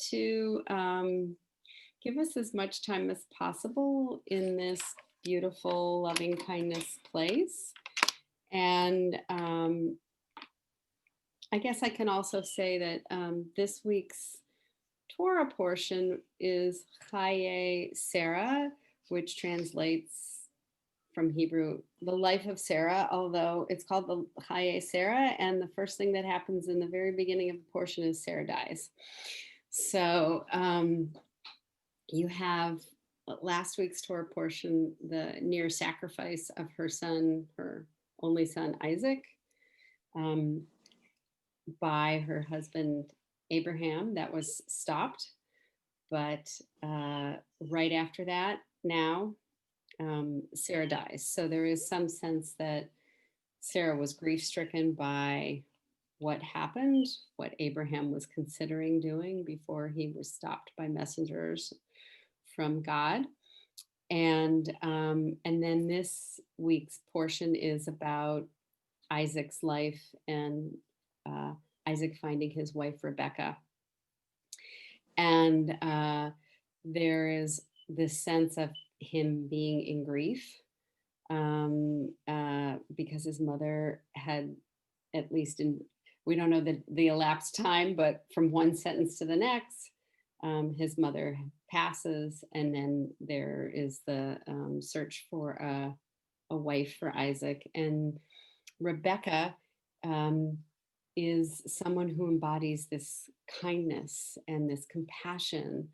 to give us as much time as possible in this beautiful loving kindness place. And I guess I can also say that this week's Torah portion is Chaye Sarah, which translates from Hebrew, the life of Sarah, although it's called the Chaye Sarah. And the first thing that happens in the very beginning of the portion is Sarah dies. So you have last week's Torah portion, the near sacrifice of her son, her only son, Isaac, by her husband, Abraham. That was stopped. But right after that, now, Sarah dies. So there is some sense that Sarah was grief-stricken by what happened, what Abraham was considering doing before he was stopped by messengers from God. And then this week's portion is about Isaac's life and Isaac finding his wife, Rebecca. And there is this sense of him being in grief because his mother had, at least in, we don't know the elapsed time, but from one sentence to the next, his mother passes, and then there is the search for a wife for Isaac. And Rebecca is someone who embodies this kindness and this compassion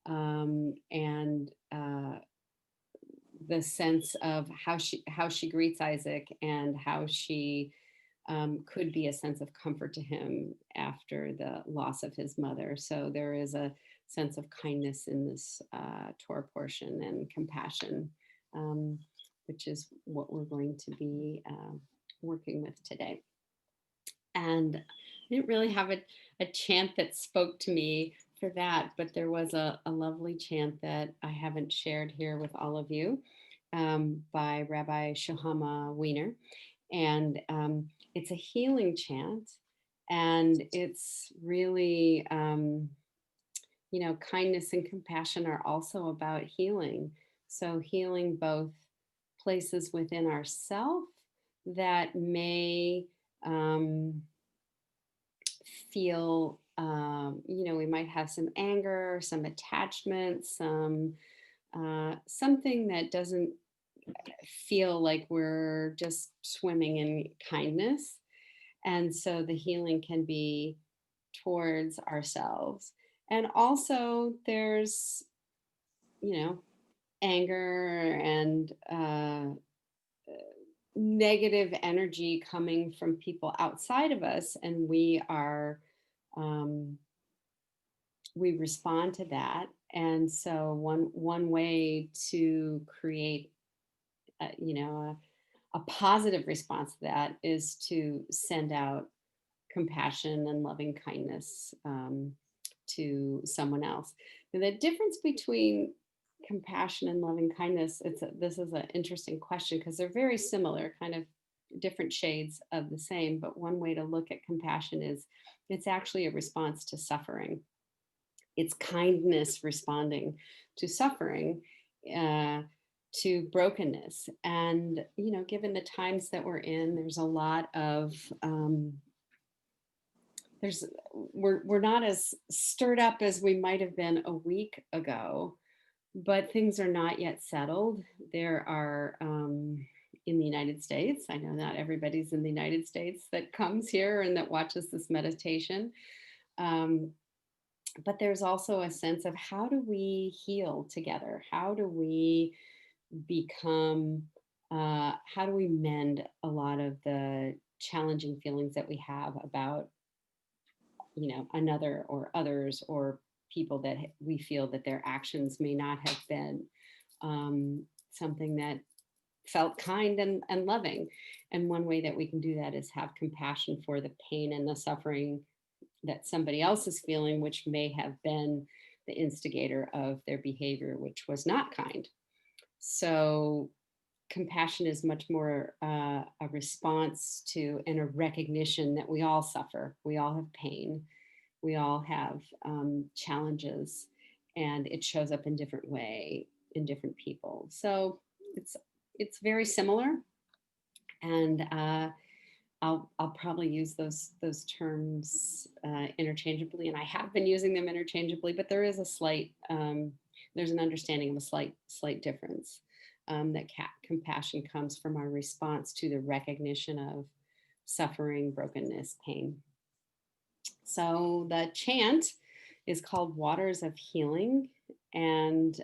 and the sense of how she greets Isaac and how she could be a sense of comfort to him after the loss of his mother. So there is a sense of kindness in this Torah portion and compassion, which is what we're going to be working with today. And I didn't really have a chant that spoke to me for that, but there was a lovely chant that I haven't shared here with all of you by Rabbi Shohama Weiner. And it's a healing chant, and it's really, kindness and compassion are also about healing. So healing both places within ourself that may feel, we might have some anger, some attachment, something that doesn't feel like we're just swimming in kindness. And so the healing can be towards ourselves. And also there's, anger and negative energy coming from people outside of us, and we respond to that. And so one way to create a positive response to that is to send out compassion and loving kindness to someone else. And the difference between compassion and loving kindness, this is an interesting question because they're very similar, kind of different shades of the same. But one way to look at compassion is it's actually a response to suffering. It's kindness responding to suffering, to brokenness. And, given the times that we're in, there's a lot of, we're not as stirred up as we might have been a week ago, but things are not yet settled. There are, in the United States, I know not everybody's in the United States that comes here and that watches this meditation. But there's also a sense of how do we heal together? How do we become, how do we mend a lot of the challenging feelings that we have about, another or others or people that we feel that their actions may not have been something that felt kind and loving. And one way that we can do that is have compassion for the pain and the suffering that somebody else is feeling, which may have been the instigator of their behavior, which was not kind. So compassion is much more a response to and a recognition that we all suffer, we all have pain, We all have challenges, and it shows up in different way in different people. So it's very similar, and I'll probably use those terms interchangeably, and I have been using them interchangeably. But there is a slight there's an understanding of a slight difference. That compassion comes from our response to the recognition of suffering, brokenness, pain. So the chant is called Waters of Healing, and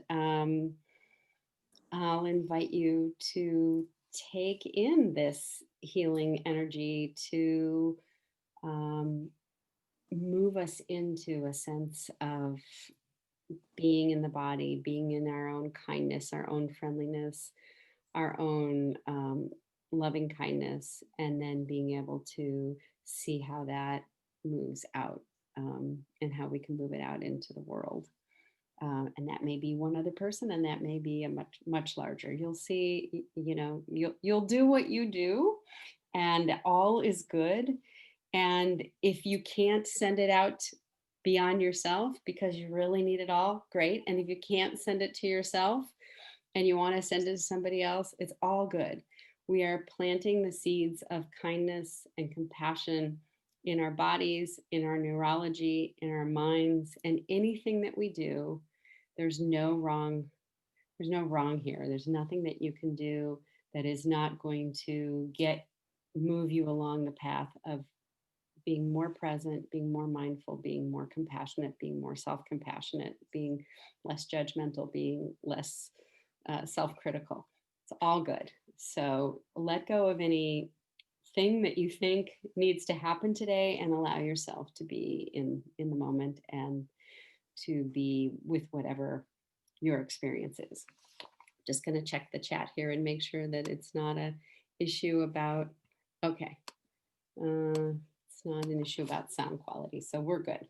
I'll invite you to take in this healing energy to um, move us into a sense of being in the body, being in our own kindness, our own friendliness, our own loving kindness, and then being able to see how that moves out, and how we can move it out into the world. And that may be one other person, and that may be a much larger. You'll see, you'll do what you do, and all is good. And if you can't send it out beyond yourself because you really need it all, great. And if you can't send it to yourself and you want to send it to somebody else, it's all good. We are planting the seeds of kindness and compassion in our bodies, in our neurology, in our minds, and anything that we do. There's no wrong. There's no wrong here. There's nothing that you can do that is not going to move you along the path of being more present, being more mindful, being more compassionate, being more self-compassionate, being less judgmental, being less self-critical. It's all good. So let go of any thing that you think needs to happen today, and allow yourself to be in the moment, and to be with whatever your experience is. Just going to check the chat here and make sure that it's not a issue about, okay, it's not an issue about sound quality, so we're good.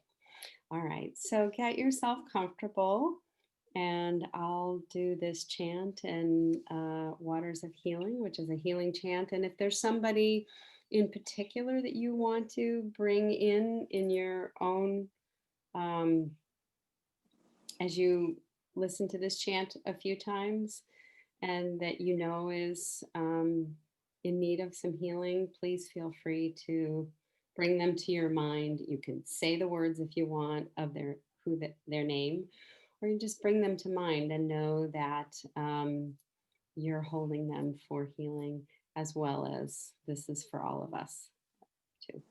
All right, so get yourself comfortable, and I'll do this chant and Waters of Healing, which is a healing chant. And if there's somebody in particular that you want to bring in your own, as you listen to this chant a few times, and that is in need of some healing, please feel free to bring them to your mind. You can say the words if you want of their name, or you just bring them to mind and know that you're holding them for healing, as well as this is for all of us too.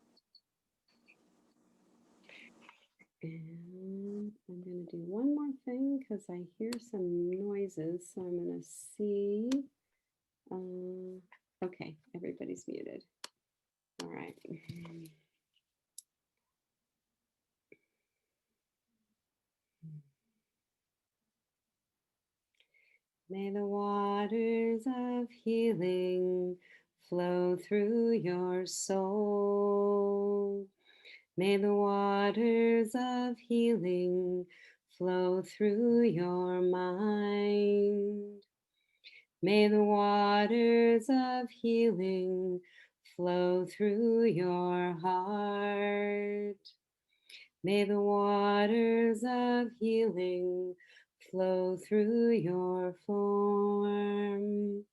And I'm going to do one more thing because I hear some noises. So I'm going to see. Okay, everybody's muted. All right. May the waters of healing flow through your soul. May the waters of healing flow through your mind. May the waters of healing flow through your heart. May the waters of healing flow through your form.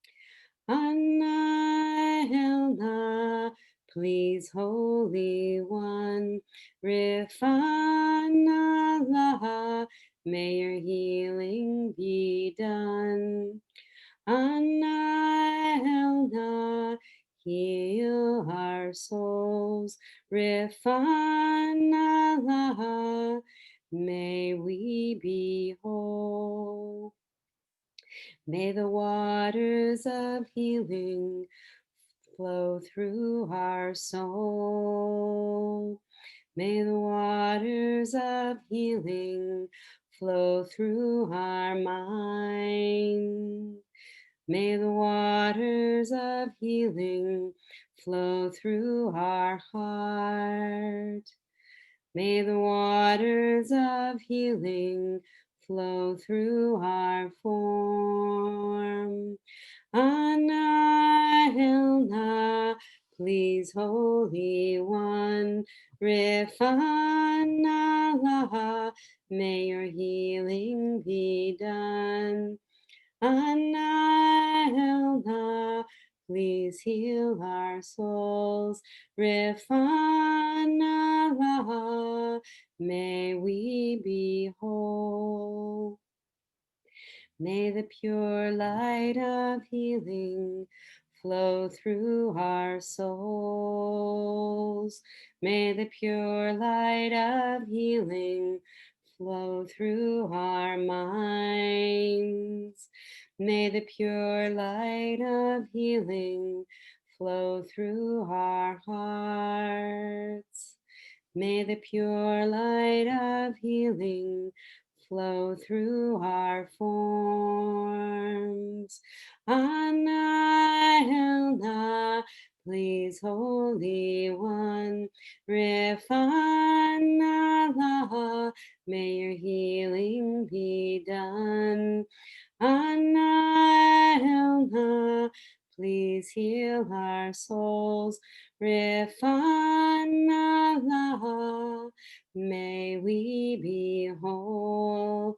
Anna Helna, please, Holy One, Rifana Laha, may your healing be done. Anna Helna, heal our souls, Rifana Laha, may we be whole. May the waters of healing flow through our soul. May the waters of healing flow through our mind. May the waters of healing flow through our heart. May the waters of healing flow through our form. Anna Helna, please, Holy One, Rifanala, may your healing be done. Anahelna, please heal our souls. Rifanala, may we be whole. May the pure light of healing flow through our souls. May the pure light of healing flow through our minds. May the pure light of healing flow through our hearts. May the pure light of healing flow through our forms. Anahelna, please, Holy One, Rifanala, may your healing be done. Anahelna, please heal our souls. Rifanala, may we be whole.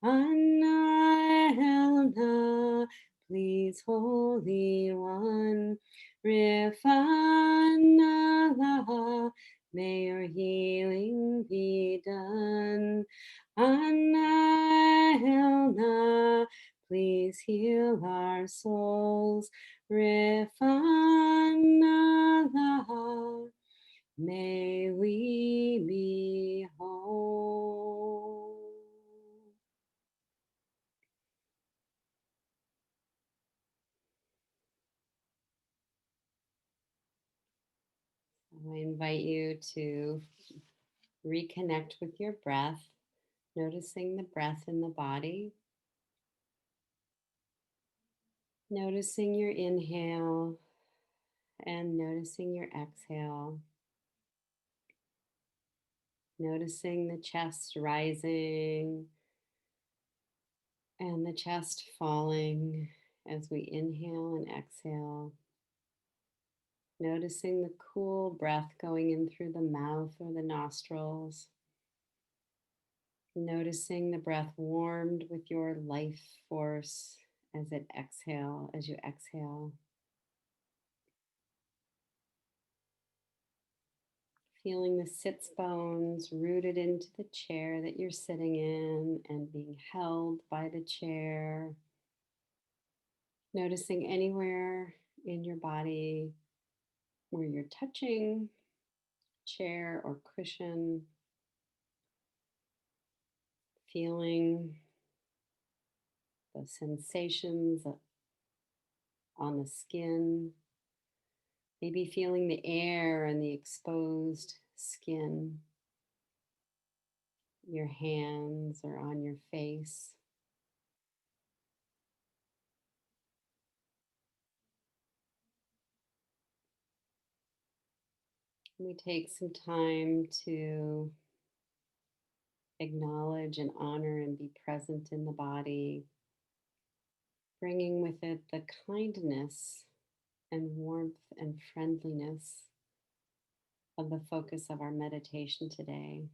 Anahelna, please, Holy One. Rifanala, may your healing be done. Anahelna, please heal our souls. Rifanala, may we be whole. I invite you to reconnect with your breath, noticing the breath in the body, noticing your inhale and noticing your exhale, noticing the chest rising and the chest falling as we inhale and exhale. Noticing the cool breath going in through the mouth or the nostrils. Noticing the breath warmed with your life force as you exhale. Feeling the sits bones rooted into the chair that you're sitting in and being held by the chair. Noticing anywhere in your body where you're touching chair or cushion. Feeling the sensations on the skin. Maybe feeling the air and the exposed skin. Your hands are on your face. We take some time to acknowledge and honor and be present in the body, bringing with it the kindness and warmth and friendliness of the focus of our meditation today.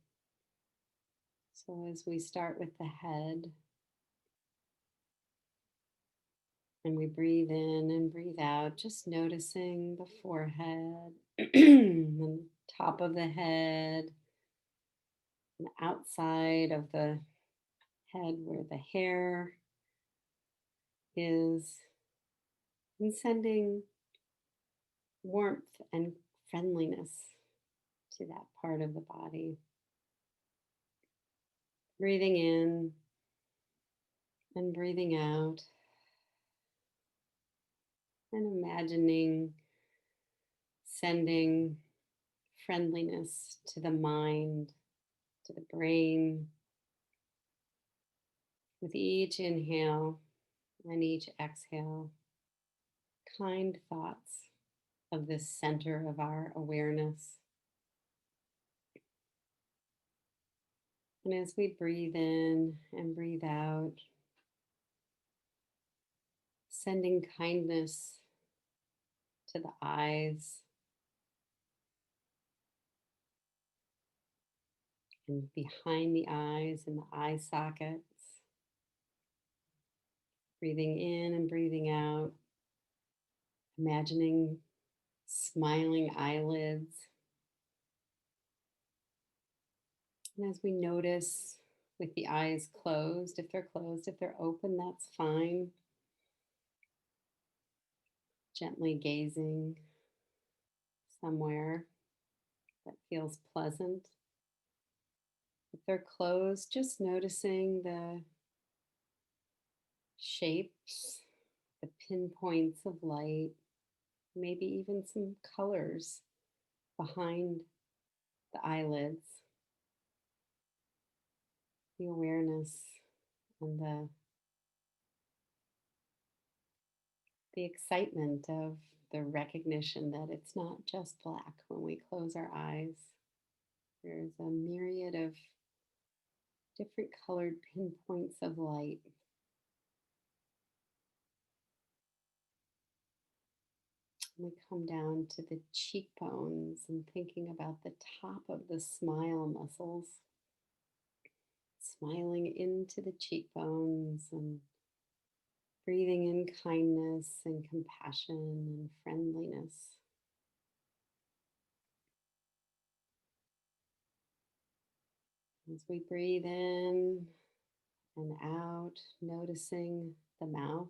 So, as we start with the head and we breathe in and breathe out, just noticing the forehead, the top of the head, and outside of the head where the hair is, and sending warmth and friendliness to that part of the body. Breathing in and breathing out, and imagining sending friendliness to the mind, to the brain, with each inhale and each exhale. Kind thoughts of this center of our awareness. And as we breathe in and breathe out, sending kindness to the eyes, and behind the eyes and the eye sockets. Breathing in and breathing out. Imagining smiling eyelids. And as we notice with the eyes closed, if they're open, that's fine. Gently gazing somewhere that feels pleasant. If they're closed, just noticing the shapes, the pinpoints of light, maybe even some colors behind the eyelids, the awareness and the excitement of the recognition that it's not just black when we close our eyes. There's a myriad of different colored pinpoints of light. We come down to the cheekbones and thinking about the top of the smile muscles, smiling into the cheekbones and breathing in kindness and compassion and friendliness. As we breathe in and out, noticing the mouth,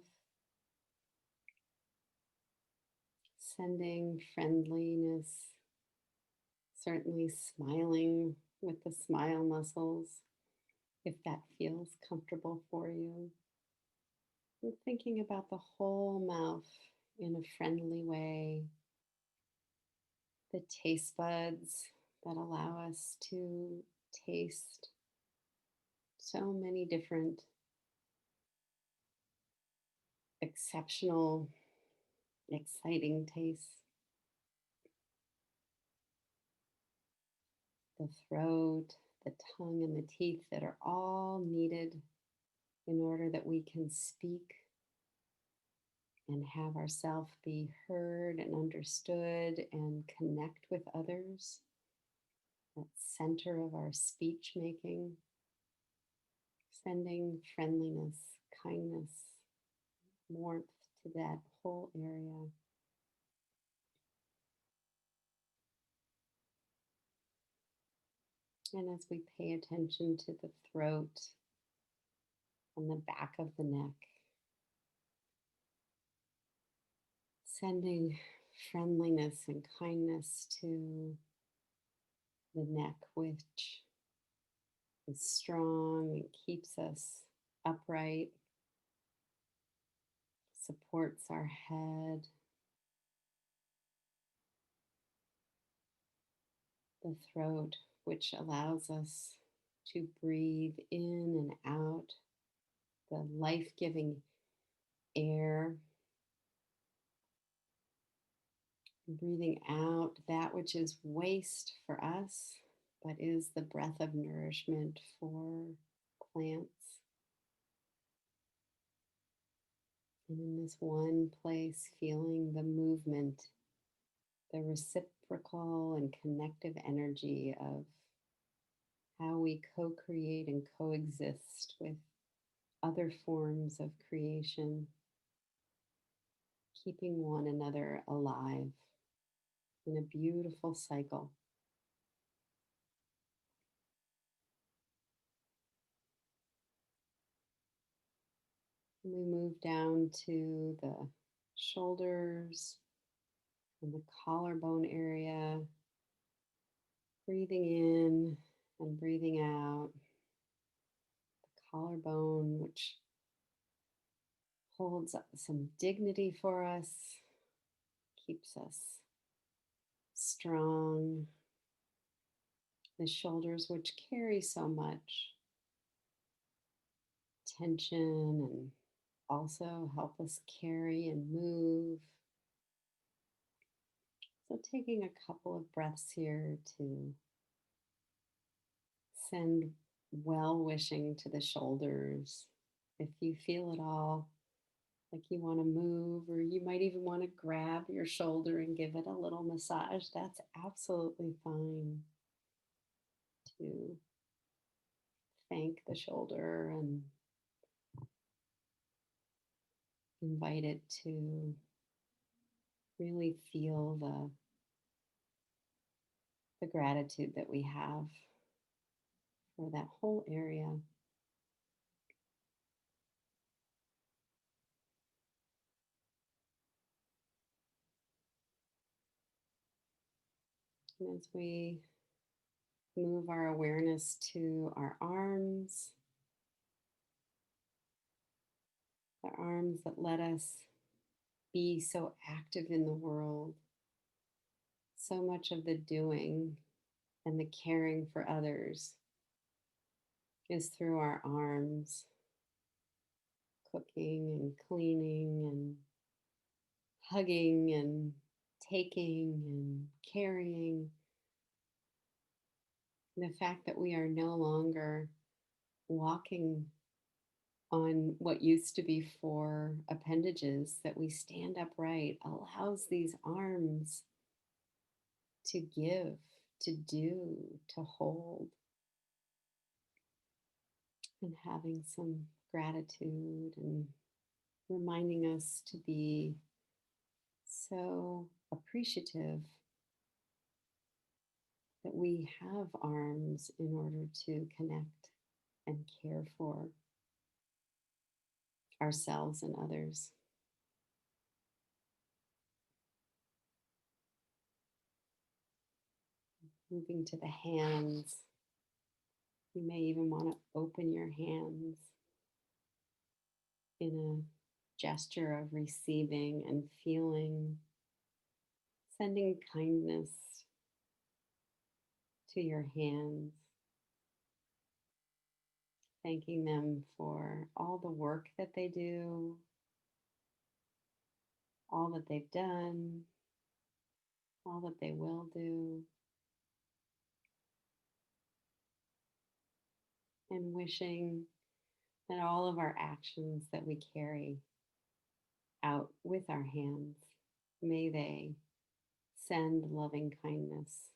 sending friendliness, certainly smiling with the smile muscles, if that feels comfortable for you. We're thinking about the whole mouth in a friendly way, the taste buds that allow us to taste so many different exceptional, exciting tastes. The throat, the tongue, and the teeth that are all needed in order that we can speak and have ourselves be heard and understood and connect with others. That center of our speech making, sending friendliness, kindness, warmth to that whole area. And as we pay attention to the throat and the back of the neck, sending friendliness and kindness to the neck, which is strong and keeps us upright, supports our head, the throat, which allows us to breathe in and out the life-giving air, breathing out that which is waste for us, but is the breath of nourishment for plants. And in this one place, feeling the movement, the reciprocal and connective energy of how we co-create and coexist with other forms of creation, keeping one another alive in a beautiful cycle. And we move down to the shoulders and the collarbone area, breathing in and breathing out. The collarbone, which holds up some dignity for us, keeps us strong. The shoulders, which carry so much tension and also help us carry and move. So taking a couple of breaths here to send well-wishing to the shoulders. If you feel at all like you want to move, or you might even want to grab your shoulder and give it a little massage, that's absolutely fine too. thank the shoulder and invite it to really feel the gratitude that we have for that whole area. And as we move our awareness to our arms, the arms that let us be so active in the world, so much of the doing and the caring for others is through our arms, cooking and cleaning and hugging and taking and carrying. The fact that we are no longer walking on what used to be four appendages, that we stand upright, allows these arms to give, to do, to hold, and having some gratitude and reminding us to be so appreciative that we have arms in order to connect and care for ourselves and others. Moving to the hands, you may even want to open your hands in a gesture of receiving and feeling, sending kindness to your hands, thanking them for all the work that they do, all that they've done, all that they will do, and wishing that all of our actions that we carry out with our hands, may they send loving kindness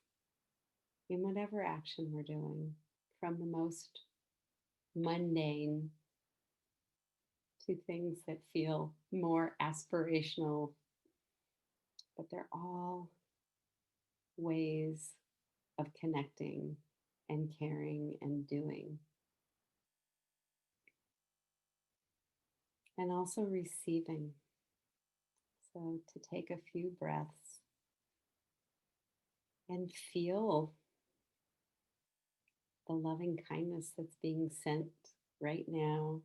in whatever action we're doing, from the most mundane to things that feel more aspirational, but they're all ways of connecting and caring and doing. And also receiving. So to take a few breaths and feel the loving kindness that's being sent right now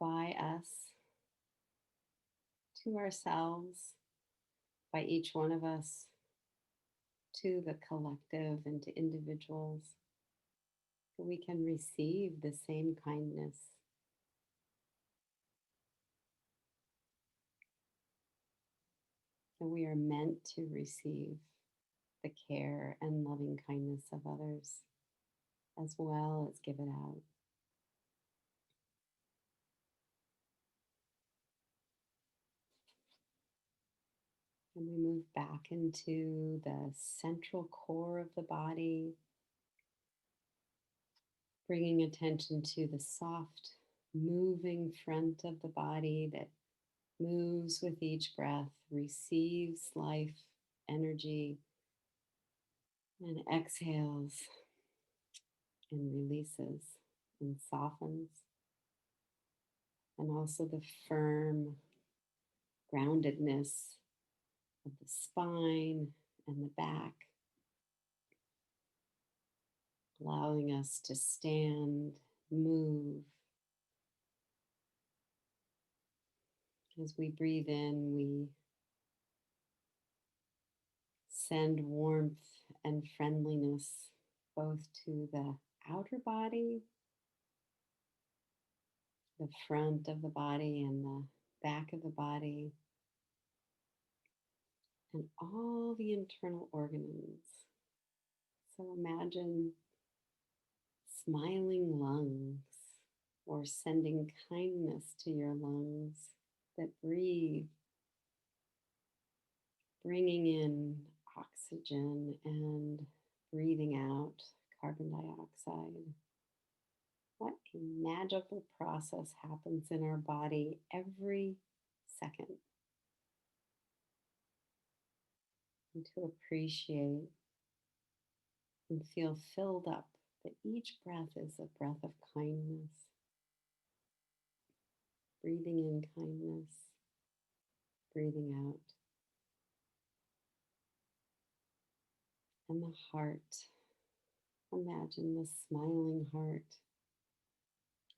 by us to ourselves, by each one of us, to the collective and to individuals. We can receive the same kindness. And we are meant to receive the care and loving kindness of others, as well as give it out. And we move back into the central core of the body, bringing attention to the soft, moving front of the body that moves with each breath, receives life, energy, and exhales and releases and softens. And also the firm groundedness of the spine and the back, allowing us to stand, move. As we breathe in, we send warmth and friendliness both to the outer body, the front of the body, and the back of the body, and all the internal organs. So imagine smiling lungs, or sending kindness to your lungs that breathe, bringing in oxygen and breathing out carbon dioxide. What a magical process happens in our body every second. And to appreciate and feel filled up that each breath is a breath of kindness. Breathing in kindness, breathing out. And the heart. Imagine the smiling heart,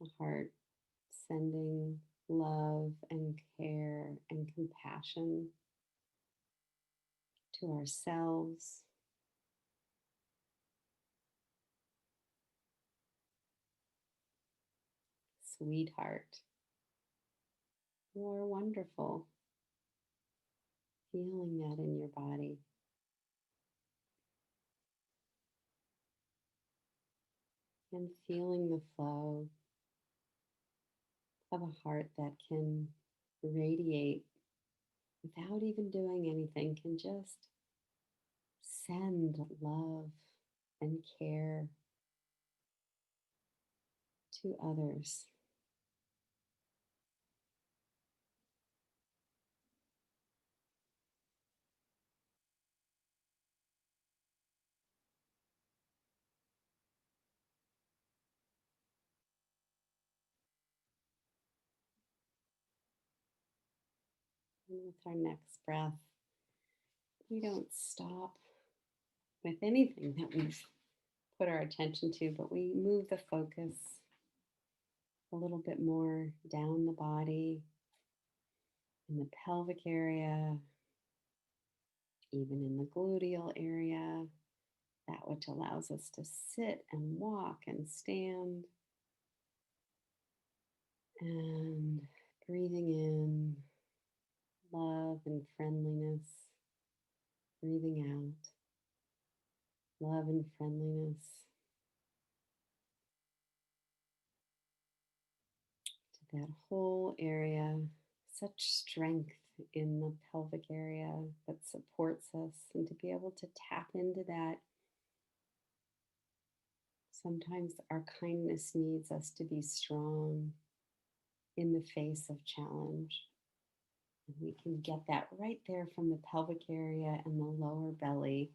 a heart sending love and care and compassion to ourselves, sweetheart. You are wonderful. Feeling that in your body. And feeling the flow of a heart that can radiate without even doing anything, can just send love and care to others. And with our next breath, we don't stop with anything that we've put our attention to, but we move the focus a little bit more down the body, in the pelvic area, even in the gluteal area, that which allows us to sit and walk and stand. And breathing in love and friendliness, breathing out love and friendliness to that whole area. Such strength in the pelvic area that supports us, and to be able to tap into that. Sometimes our kindness needs us to be strong in the face of challenge. And we can get that right there from the pelvic area and the lower belly,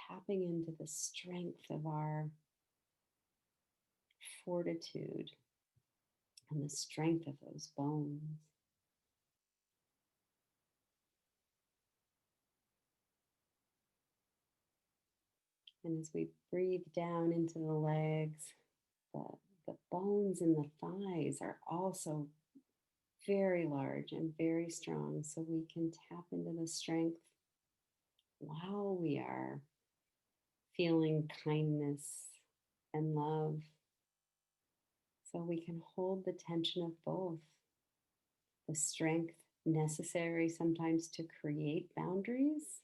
tapping into the strength of our fortitude and the strength of those bones. And as we breathe down into the legs, the, the bones in the thighs are also very large and very strong, so we can tap into the strength while we are feeling kindness and love. So we can hold the tension of both, the strength necessary sometimes to create boundaries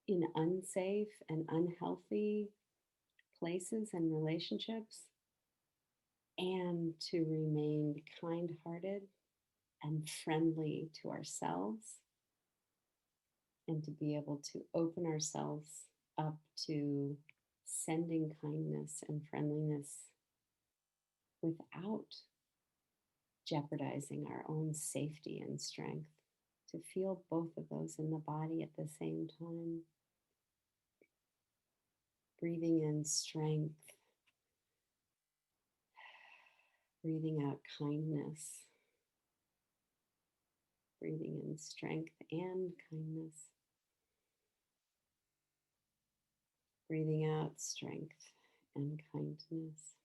in unsafe and unhealthy places and relationships, and to remain kind-hearted and friendly to ourselves, and to be able to open ourselves up to sending kindness and friendliness without jeopardizing our own safety and strength. To feel both of those in the body at the same time. Breathing in strength, breathing out kindness, breathing in strength and kindness, breathing out strength and kindness.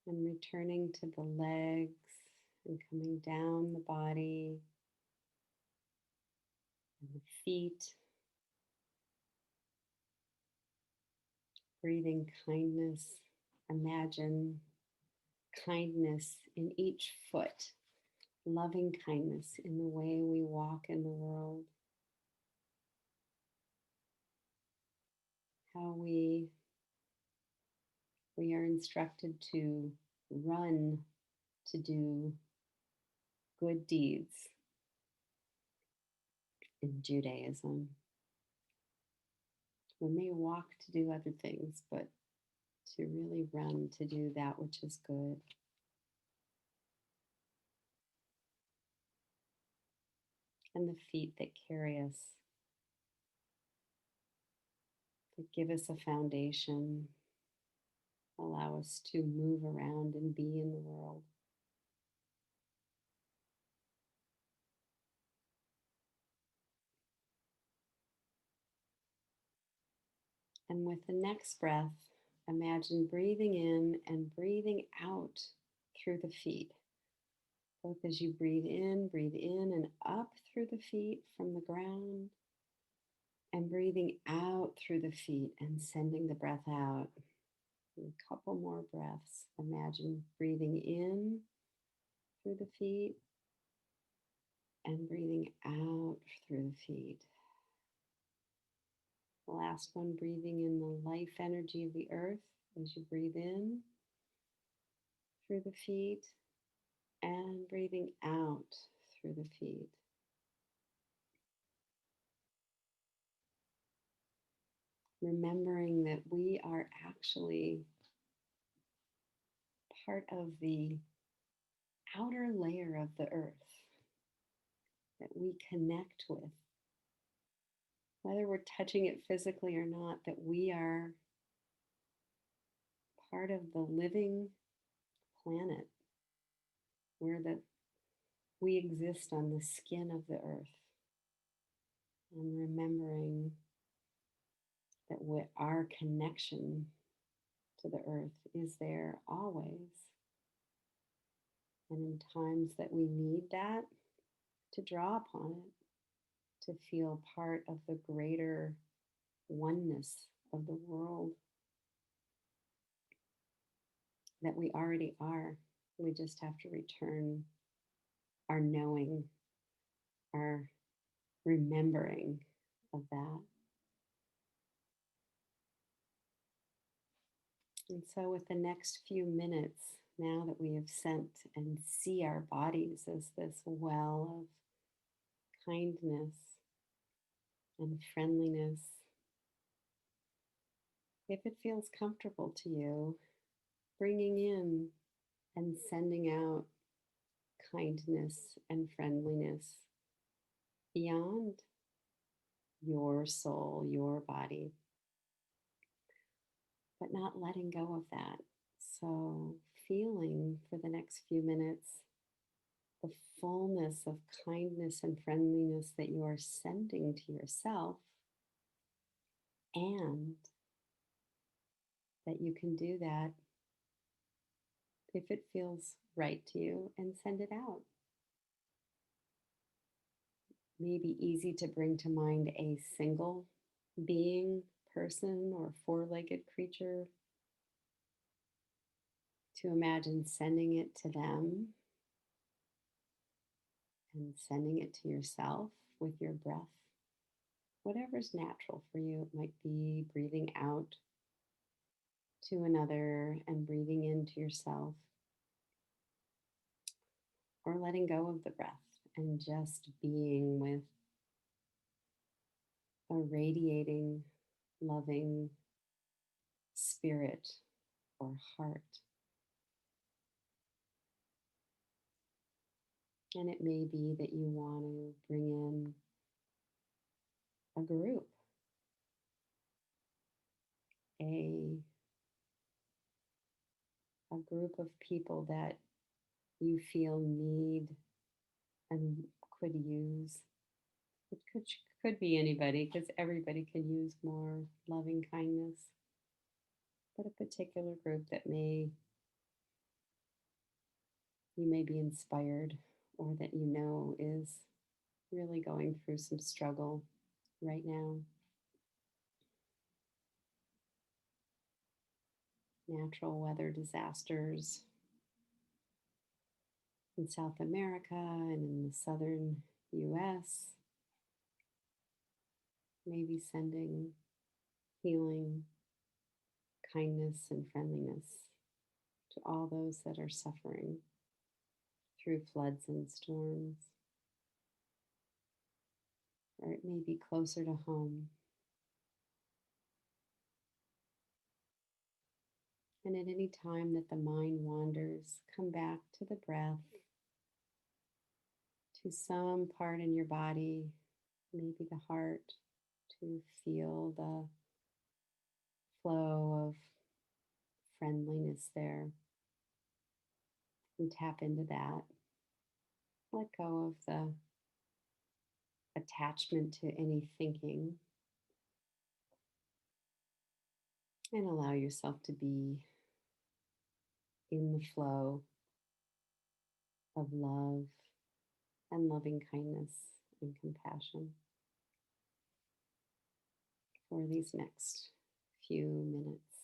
And returning to the legs and coming down the body and the feet. Breathing kindness. Imagine kindness in each foot, loving kindness in the way we walk in the world. How we are instructed to run to do good deeds. in Judaism. We may walk to do other things, but to really run to do that which is good. And the feet that carry us, that give us a foundation, allow us to move around and be in the world. And with the next breath, imagine breathing in and breathing out through the feet. Both as you breathe in and up through the feet from the ground, and breathing out through the feet and sending the breath out. And a couple more breaths. Imagine breathing in through the feet and breathing out through the feet. The last one, breathing in the life energy of the earth as you breathe in through the feet and breathing out through the feet. Remembering that we are actually part of the outer layer of the earth that we connect with, whether we're touching it physically or not, that we are part of the living planet where we exist on the skin of the earth. And remembering that our connection to the earth is there always. And in times that we need that, to draw upon it, to feel part of the greater oneness of the world that we already are. We just have to return our knowing, our remembering of that. And so, with the next few minutes, now that we have sent and see our bodies as this well of kindness and friendliness, if it feels comfortable to you, bringing in and sending out kindness and friendliness beyond your soul, your body, but not letting go of that. So, feeling for the next few minutes the fullness of kindness and friendliness that you are sending to yourself, and that you can do that if it feels right to you and send it out. Maybe easy to bring to mind a single being, person, or four-legged creature, to imagine sending it to them and sending it to yourself with your breath. Whatever's natural for you, it might be breathing out to another and breathing into yourself, or letting go of the breath and just being with a radiating, loving spirit or heart. And it may be that you want to bring in a group, a group of people that you feel need and could use. It could be anybody, because everybody can use more loving kindness, but a particular group that you may be inspired, or that you know is really going through some struggle right now. Natural weather disasters in South America and in the southern US, maybe sending healing, kindness, and friendliness to all those that are suffering through floods and storms. or it may be closer to home. And at any time that the mind wanders, come back to the breath, to some part in your body, maybe the heart, to feel the flow of friendliness there and tap into that. Let go of the attachment to any thinking and allow yourself to be in the flow of love and loving kindness and compassion for these next few minutes.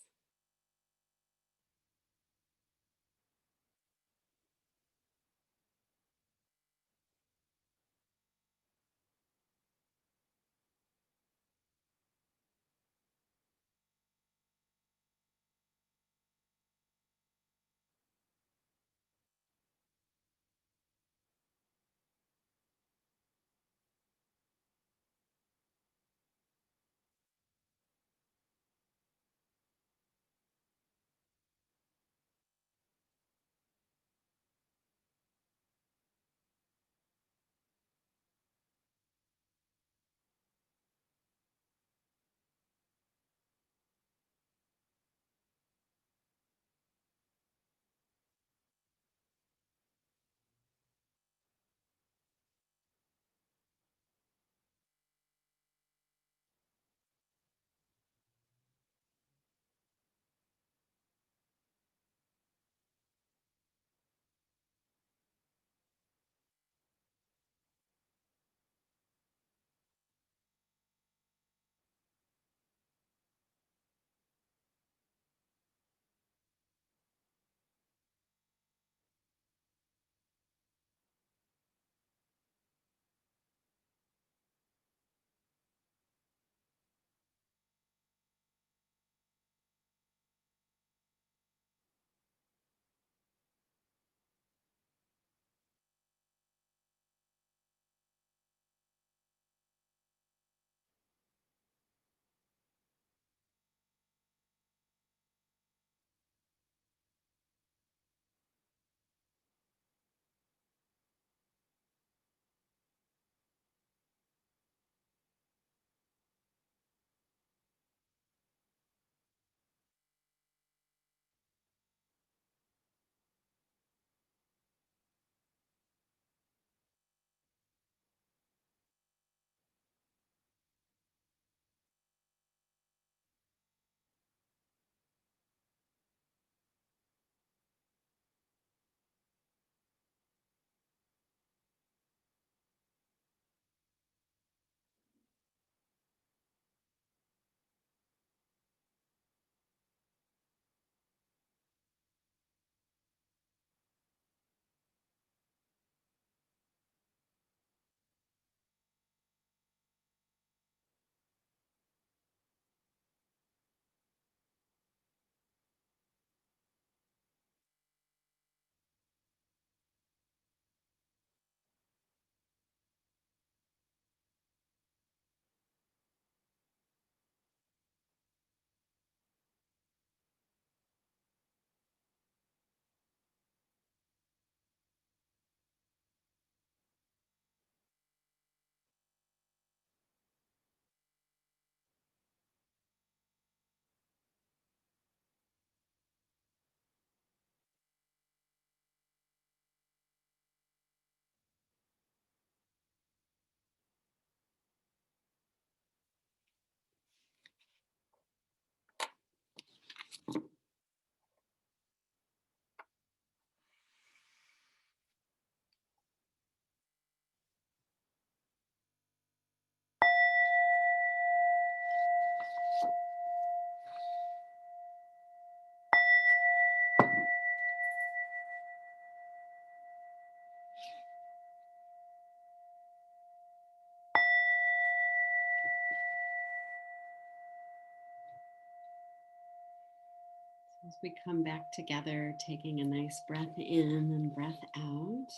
As we come back together, taking a nice breath in and breath out.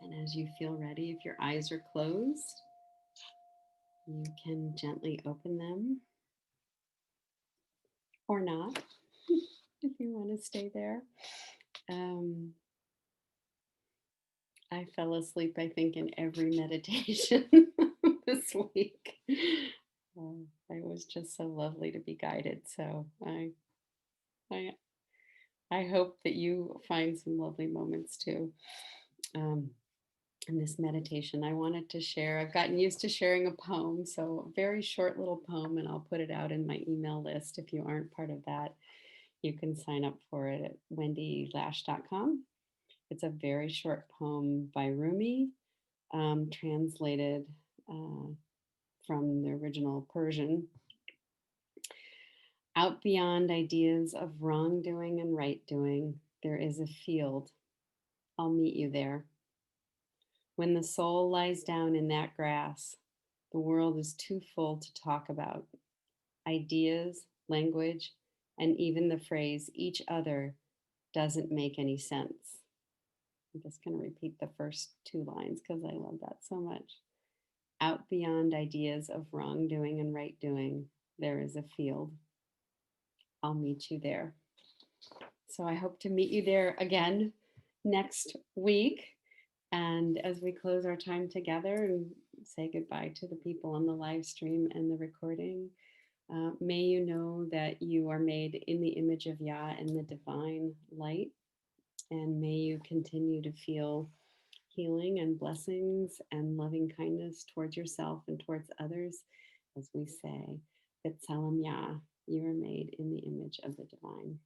And as you feel ready, if your eyes are closed, You can gently open them or not if you want to stay there. Um, I fell asleep, I think, in every meditation this week. It was just so lovely to be guided. So I, I hope that you find some lovely moments too. Um, in this meditation, I wanted to share. I've gotten used to sharing a poem, so a very short little poem, and I'll put it out in my email list. If you aren't part of that, you can sign up for it at wendielash.com. It's a very short poem by Rumi, translated from the original Persian. Out beyond ideas of wrongdoing and right doing, there is a field. I'll meet you there. When the soul lies down in that grass, the world is too full to talk about. Ideas, language, and even the phrase each other doesn't make any sense. I'm just going to repeat the first two lines because I love that so much. Out beyond ideas of wrongdoing and right doing, there is a field. I'll meet you there. So I hope to meet you there again next week. And as we close our time together and say goodbye to the people on the live stream and the recording, may you know that you are made in the image of Yah and the divine light. And may you continue to feel healing and blessings and loving kindness towards yourself and towards others as we say that Salam Yah, you are made in the image of the divine.